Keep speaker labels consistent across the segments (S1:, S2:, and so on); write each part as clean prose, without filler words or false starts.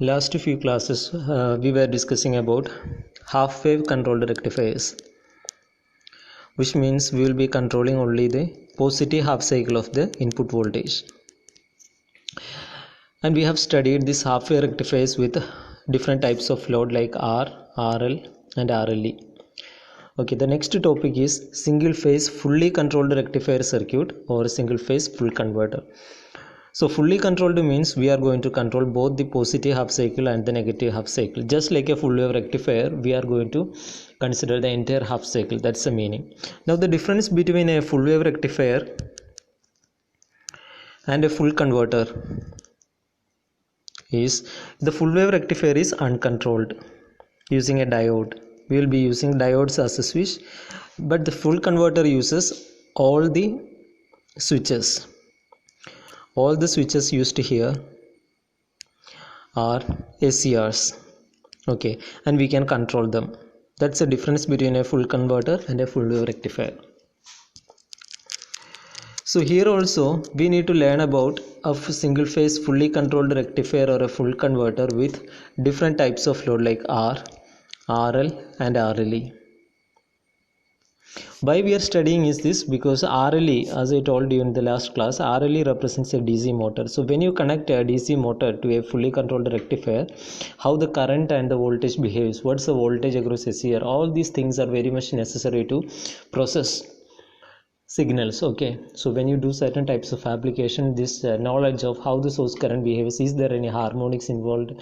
S1: Last few classes we were discussing about half wave controlled rectifiers, which means we will be controlling only the positive half cycle of the input voltage. And we have studied this half wave rectifiers with different types of load like R, RL and RLE. Okay, the next topic is single phase fully controlled rectifier circuit or single phase full converter. So fully controlled means we are going to control both the positive half cycle and the negative half cycle. Just like a full wave rectifier, we are going to consider the entire half cycle. That's the meaning. Now the difference between a full wave rectifier and a full converter is the full wave rectifier is uncontrolled using a diode. We will be using diodes as a switch, but the full converter uses all the switches. All the switches used here are SCRs, okay, and we can control them. That's the difference between a full converter and a full wave rectifier. So here also we need to learn about a single phase fully controlled rectifier or a full converter with different types of load like R, RL and RLE. Why we are studying is this? Because RLE, as I told you in the last class, RLE represents a DC motor. So when you connect a DC motor to a fully controlled rectifier, how the current and the voltage behaves, what's the voltage across SCR, all these things are very much necessary to process signals. Okay, so when you do certain types of application, this knowledge of how the source current behaves, is there any harmonics involved,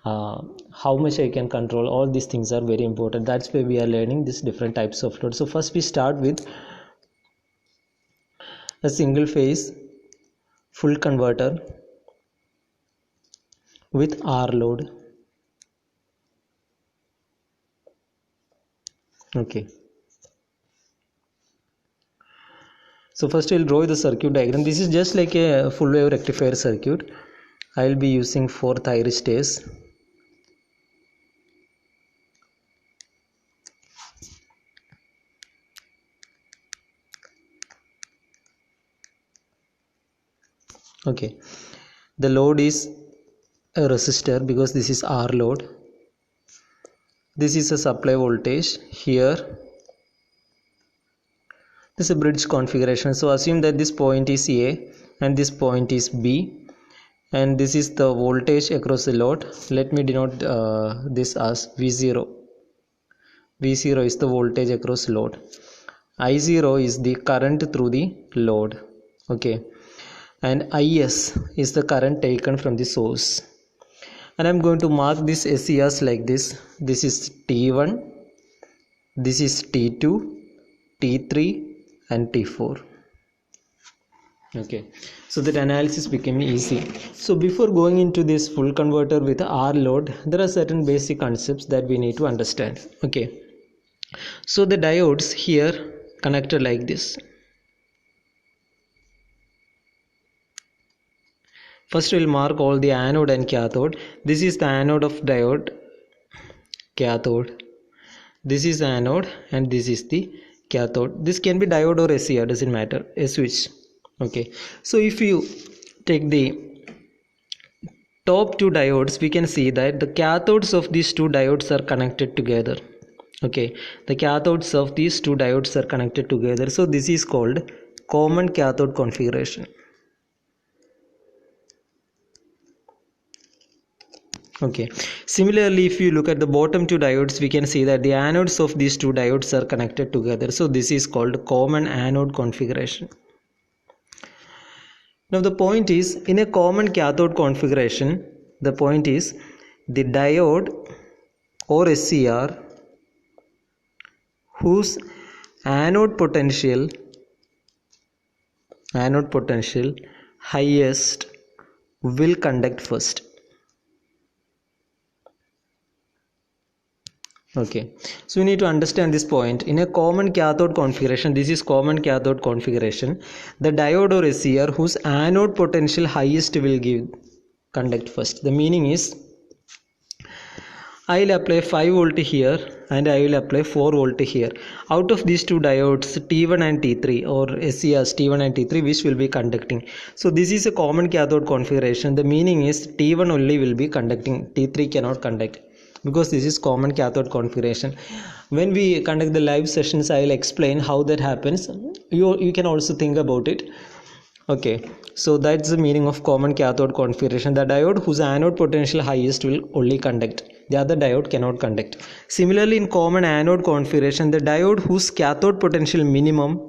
S1: how much I can control, all these things are very important. That's why we are learning these different types of load. So first we start with a single phase full converter with R load. Okay, so first we'll draw the circuit diagram. This is just like a full wave rectifier circuit. I'll be using 4 thyristors. Okay, the load is a resistor because this is R load. This is a supply voltage. Here this is a bridge configuration. So assume that this point is A and this point is B, and this is the voltage across the load. Let me denote this as V0. V0 is the voltage across load. I0 is the current through the load. Okay, and IS is the current taken from the source. And I'm going to mark this SCRs like this. This is T1, this is T2, T3 and T4. Okay, so that analysis became easy. So before going into this full converter with R load, there are certain basic concepts that we need to understand. Okay, so the diodes here connected like this. First we'll mark all the anode and cathode. This is the anode of diode, cathode. This is anode and this is the cathode. This can be diode or SCR, doesn't matter, a switch. Okay, so if you take the top 2 diodes, we can see that the cathodes of these 2 diodes are connected together. Okay, the cathodes of these 2 diodes are connected together. So this is called common cathode configuration. Okay, similarly if you look at the bottom 2 diodes, we can see that the anodes of these 2 diodes are connected together. So this is called common anode configuration. Now the point is, in a common cathode configuration, the point is the diode or SCR whose anode potential highest will conduct first. Okay, so we need to understand this point. In a common cathode configuration, this is common cathode configuration, the diode or SCR whose anode potential highest will conduct first. The meaning is I will apply 5 volt here and I will apply 4 volt here. Out of these two diodes, T1 and T3, or SCRs T1 and T3, which will be conducting. So this is a common cathode configuration. The meaning is T1 only will be conducting, T3 cannot conduct, because this is common cathode configuration. When we conduct the live sessions, I will explain how that happens. You can also think about it. Okay, so that's the meaning of common cathode configuration. The diode whose anode potential highest will only conduct. The other diode cannot conduct. Similarly, in common anode configuration, the diode whose cathode potential minimum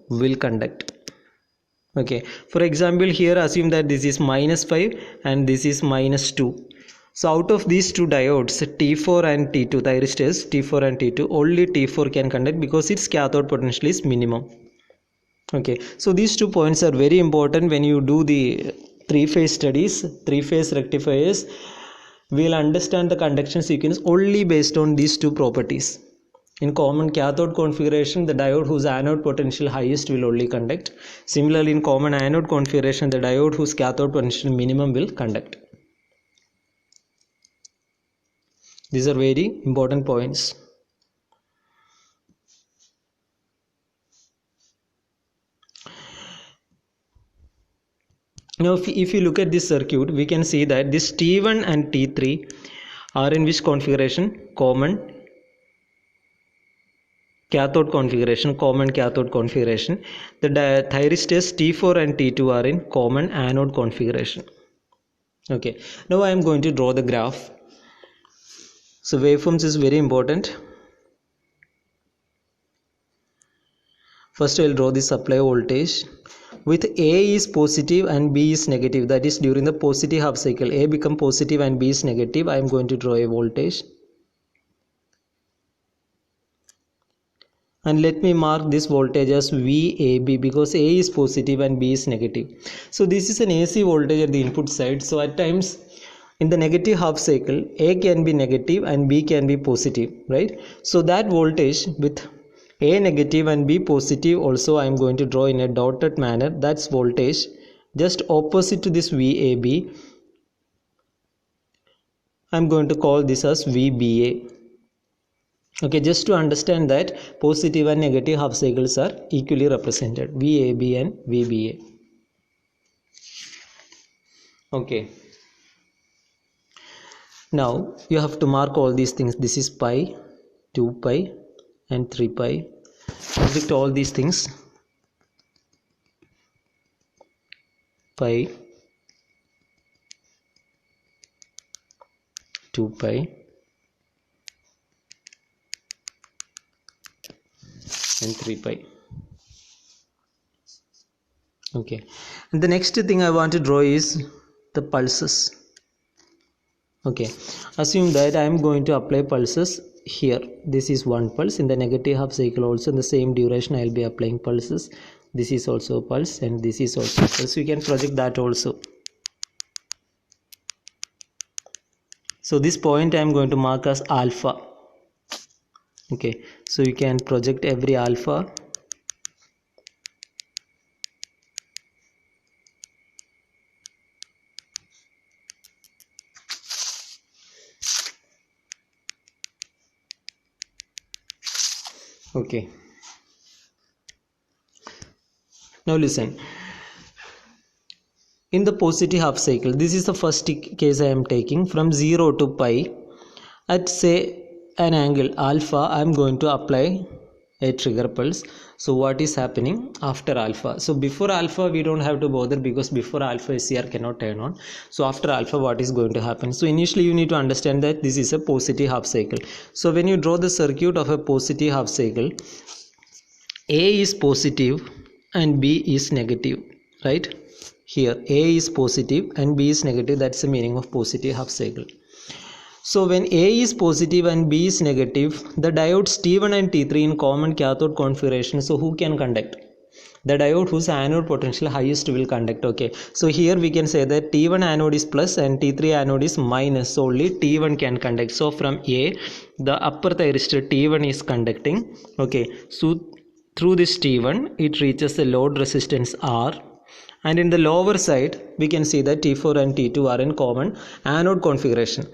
S1: will conduct. Okay, for example, here assume that this is -5 and this is -2. So out of these two diodes, T4 and T2, thyristors T4 and T2, only T4 can conduct because its cathode potential is minimum. Okay, so these 2 points are very important when you do the three-phase studies, three-phase rectifiers. We'll understand the conduction sequence only based on these 2 properties. In common cathode configuration, the diode whose anode potential highest will only conduct. Similarly, in common anode configuration, the diode whose cathode potential minimum will conduct. These are very important points. Now, if you look at this circuit, we can see that this T1 and T3 are in which configuration? Common cathode configuration. The thyristors T4 and T2 are in common anode configuration. Okay, now I am going to draw the graph. So waveforms is very important. First I will draw the supply voltage. With A is positive and B is negative, that is during the positive half cycle, A become positive and B is negative, I am going to draw a voltage. And let me mark this voltage as VAB because A is positive and B is negative. So this is an AC voltage at the input side. So at times in the negative half cycle, A can be negative and B can be positive, right? So that voltage with A negative and B positive also I am going to draw in a dotted manner. That's voltage just opposite to this VAB. I am going to call this as VBA. Okay, just to understand that positive and negative half cycles are equally represented, VAB and VBA. Okay. Now you have to mark all these things. This is pi, 2 pi and 3 pi. Project all these things. Pi, 2 pi and 3 pi. Okay, and the next thing I want to draw is the pulses. Okay, assume that I am going to apply pulses here. This is one pulse. In the negative half cycle also in the same duration I will be applying pulses. This is also a pulse and this is also a pulse. You can project that also. So this point I am going to mark as alpha. Okay, so you can project every alpha. Okay, now listen. In the positive half cycle, this is the first case I am taking from 0 to pi. At say an angle alpha, I am going to apply a trigger pulse. So what is happening after alpha? So before alpha we don't have to bother because before alpha SCR cannot turn on. So after alpha what is going to happen? So initially you need to understand that this is a positive half cycle. So when you draw the circuit of a positive half cycle, A is positive and B is negative, right? Here A is positive and B is negative. That's the meaning of positive half cycle. So when A is positive and B is negative, the diodes T1 and T3 in common cathode configuration, so who can conduct? The diode whose anode potential highest will conduct. Okay, so here we can say that T1 anode is plus and T3 anode is minus, so only T1 can conduct. So from A, the upper thyristor T1 is conducting. Okay, so through this T1 it reaches the load resistance R, and in the lower side we can see that T4 and T2 are in common anode configuration.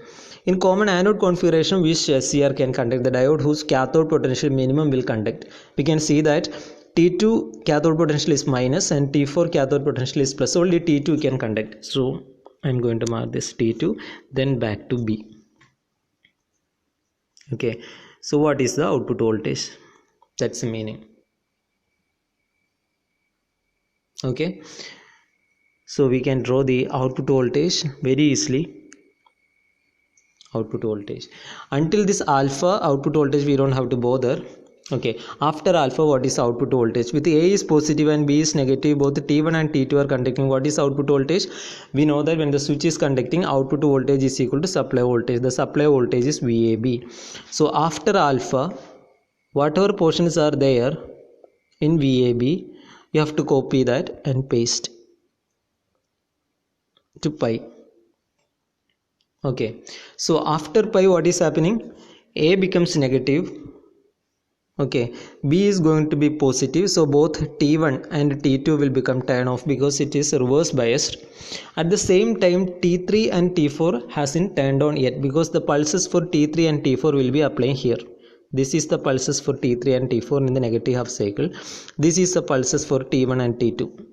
S1: In common anode configuration, which SCR can conduct? The diode whose cathode potential minimum will conduct. We can see that T2 cathode potential is minus and T4 cathode potential is plus. Only T2 can conduct. So I'm going to mark this T2, then back to B. Okay, so what is the output voltage? That's the meaning. Okay, so we can draw the output voltage very easily. Output voltage, until this alpha output voltage we don't have to bother. Okay, after alpha, what is output voltage? With A is positive and B is negative, both T1 and T2 are conducting. What is output voltage? We know that when the switch is conducting, output voltage is equal to supply voltage. The supply voltage is VAB. So after alpha, whatever portions are there in VAB, you have to copy that and paste to pi. Okay, so after pi, what is happening? A becomes negative. Okay, B is going to be positive, so both T1 and T2 will become turned off because it is reverse biased. At the same time, T3 and T4 hasn't turned on yet because the pulses for T3 and T4 will be applying here. This is the pulses for T3 and T4 in the negative half cycle. This is the pulses for T1 and T2.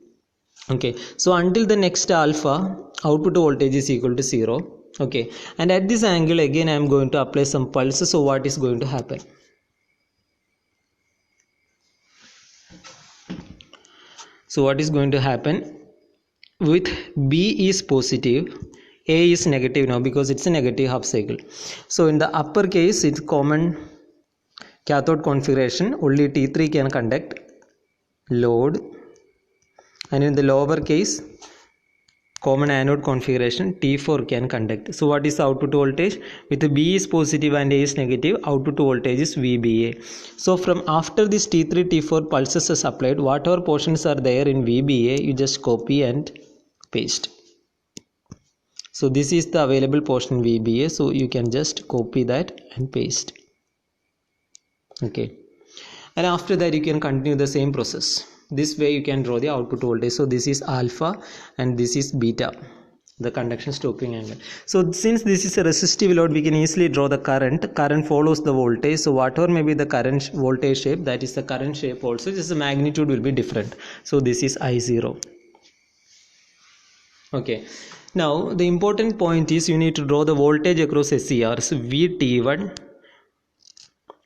S1: Okay, so until the next alpha, output voltage is equal to 0. Okay, and at this angle again I am going to apply some pulses. So what is going to happen? So what is going to happen? With B is positive, A is negative now because it's a negative half cycle. So in the upper case, it's common cathode configuration, only T3 can conduct load, and in the lower case, common anode configuration, T4 can conduct. So what is the output voltage? With B is positive and A is negative, output voltage is VBA. So from after this T3 T4 pulses are applied, whatever portions are there in VBA, you just copy and paste. So this is the available portion in VBA, so you can just copy that and paste. Okay, and after that you can continue the same process. This way you can draw the output voltage. So this is alpha and this is beta, the conduction stopping angle. So since this is a resistive load, we can easily draw the current. Current follows the voltage. So whatever may be the current voltage shape, that is the current shape also, just the magnitude will be different. So this is I0. Okay, now the important point is you need to draw the voltage across SCR. So VT1,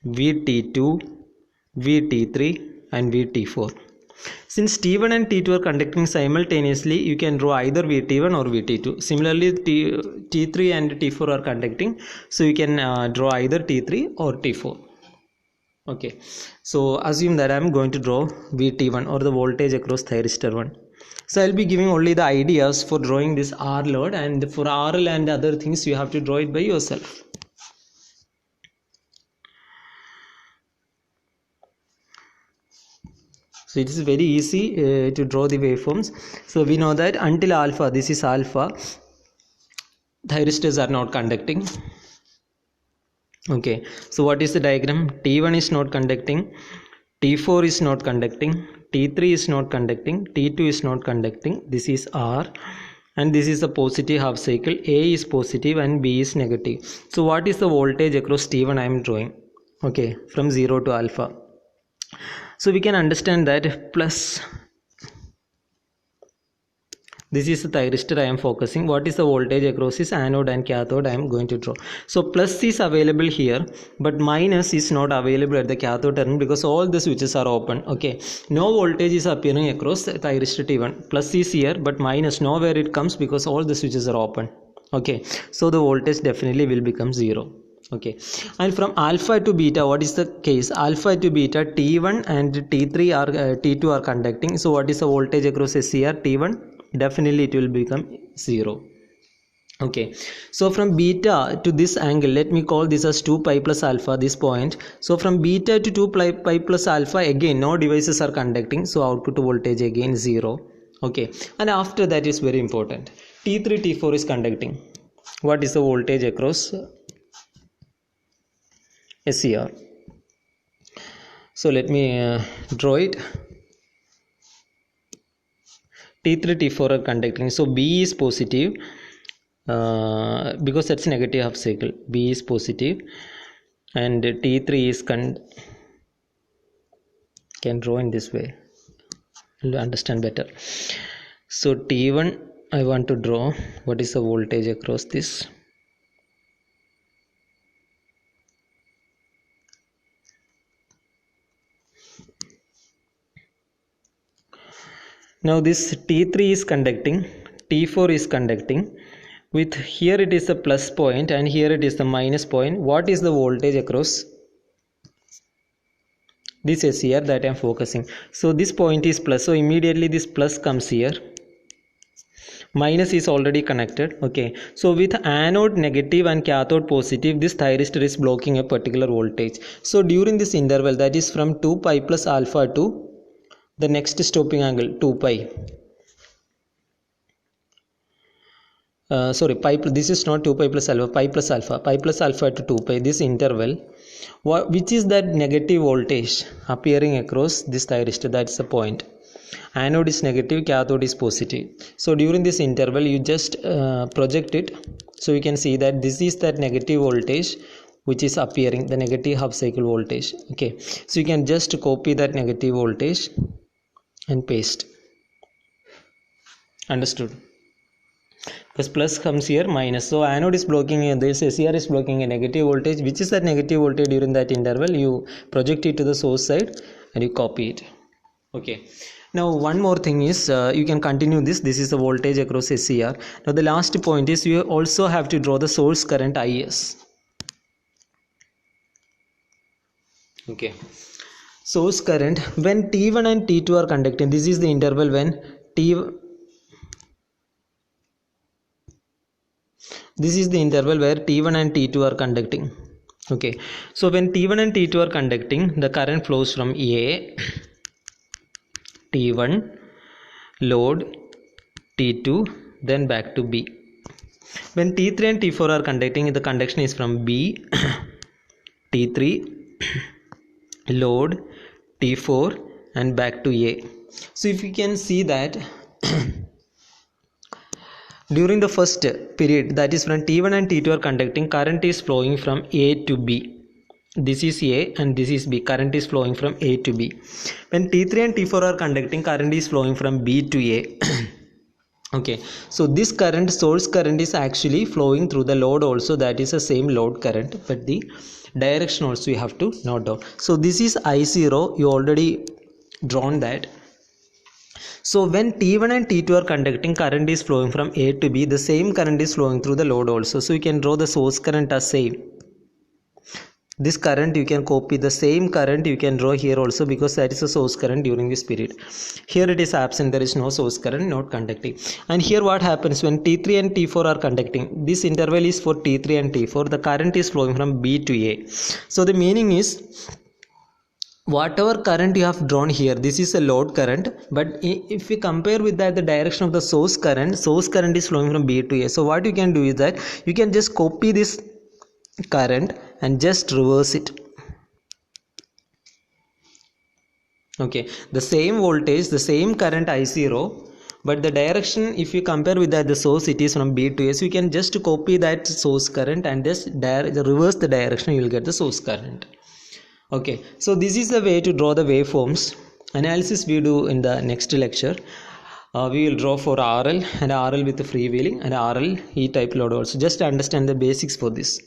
S1: VT2, VT3 and VT4. Since T1 and T2 are conducting simultaneously, you can draw either VT1 or VT2. Similarly, T3 and T4 are conducting, so you can draw either T3 or T4. Okay, so assume that I am going to draw VT1 or the voltage across thyristor 1. So I'll be giving only the ideas for drawing this R load, and for RL and other things you have to draw it by yourself. So it is very easy to draw the waveforms. So we know that until alpha, this is alpha, thyristors are not conducting. Okay, so what is the diagram? T1 is not conducting, T4 is not conducting, T3 is not conducting, T2 is not conducting. This is R, and this is a positive half cycle. A is positive and B is negative. So what is the voltage across T1 I am drawing? Okay, from 0 to alpha. So we can understand that plus, this is the thyristor I am focusing. What is the voltage across this anode and cathode I am going to draw? So plus is available here, but minus is not available at the cathode terminal because all the switches are open. Okay, no voltage is appearing across thyristor T1. Plus is here, but minus nowhere it comes because all the switches are open. Okay, so the voltage definitely will become 0. Okay, and from alpha to beta, what is the case? Alpha to beta, T1 and T3 are T2 are conducting. So what is the voltage across SCR? T1, definitely it will become 0. Okay, so from beta to this angle, let me call this as 2 pi plus alpha, this point. So from beta to 2 pi plus alpha, again no devices are conducting, so output voltage again 0. Okay, and after that is very important, T3 T4 is conducting. What is the voltage across SCR? So let me draw it. T3 T4 are conducting, so B is positive because that's negative half cycle. B is positive and T3 is can draw in this way, you'll understand better. So T1 I want to draw what is the voltage across this. Now this T3 is conducting, T4 is conducting, with here it is the plus point and here it is the minus point. What is the voltage across this SCR that I am focusing? So this point is plus, so immediately this plus comes here, minus is already connected. Okay, so with anode negative and cathode positive, this thyristor is blocking a particular voltage. So during this interval, that is from 2 pi plus alpha to the next stopping angle 2 pi, pi, this is not 2 pi plus alpha, pi plus alpha to 2 pi, this interval, which is that negative voltage appearing across this thyristor, that's the point. Anode is negative, cathode is positive. So during this interval you just project it, so you can see that this is that negative voltage which is appearing, the negative half cycle voltage. Okay, so you can just copy that negative voltage and paste. Understood? Because plus comes here, minus, so anode is blocking, this SCR is blocking a negative voltage, which is that negative voltage during that interval. You project it to the source side and you copy it. Okay, now one more thing is you can continue this is the voltage across SCR. Now the last point is you also have to draw the source current IS. Okay, source current when T1 and T2 are conducting, this is the interval when this is the interval where T1 and T2 are conducting. Okay, so when T1 and T2 are conducting, the current flows from A, T1, load, T2, then back to B. When T3 and T4 are conducting, the conduction is from B, T3, load, T4 and back to A. So if you can see that during the first period, that is when T1 and T2 are conducting, current is flowing from A to B. This is A and this is B. Current is flowing from A to B. When T3 and T4 are conducting, current is flowing from B to A. Okay, so this current, source current, is actually flowing through the load also, that is the same load current, but the direction also you have to note down. So this is I0, you already drawn that. So when T1 and T2 are conducting, current is flowing from A to B, the same current is flowing through the load also. So you can draw the source current as same. This current you can copy, the same current you can draw here also, because that is a source current during this period. Here it is absent, there is no source current, not conducting. And here what happens when T3 and T4 are conducting, this interval is for T3 and T4, the current is flowing from B to A. So the meaning is, whatever current you have drawn here, this is a load current, but if we compare with that, the direction of the source current is flowing from B to A. So what you can do is that you can just copy this current and just reverse it. Okay, the same voltage, the same current I0, but the direction, if you compare with that, the source, it is from B to A. So you can just copy that source current and just reverse the direction, you will get the source current. Okay, so this is the way to draw the waveforms. Analysis we do in the next lecture. We will draw for RL and RL with the freewheeling and RL E-type load also. Just understand the basics for this.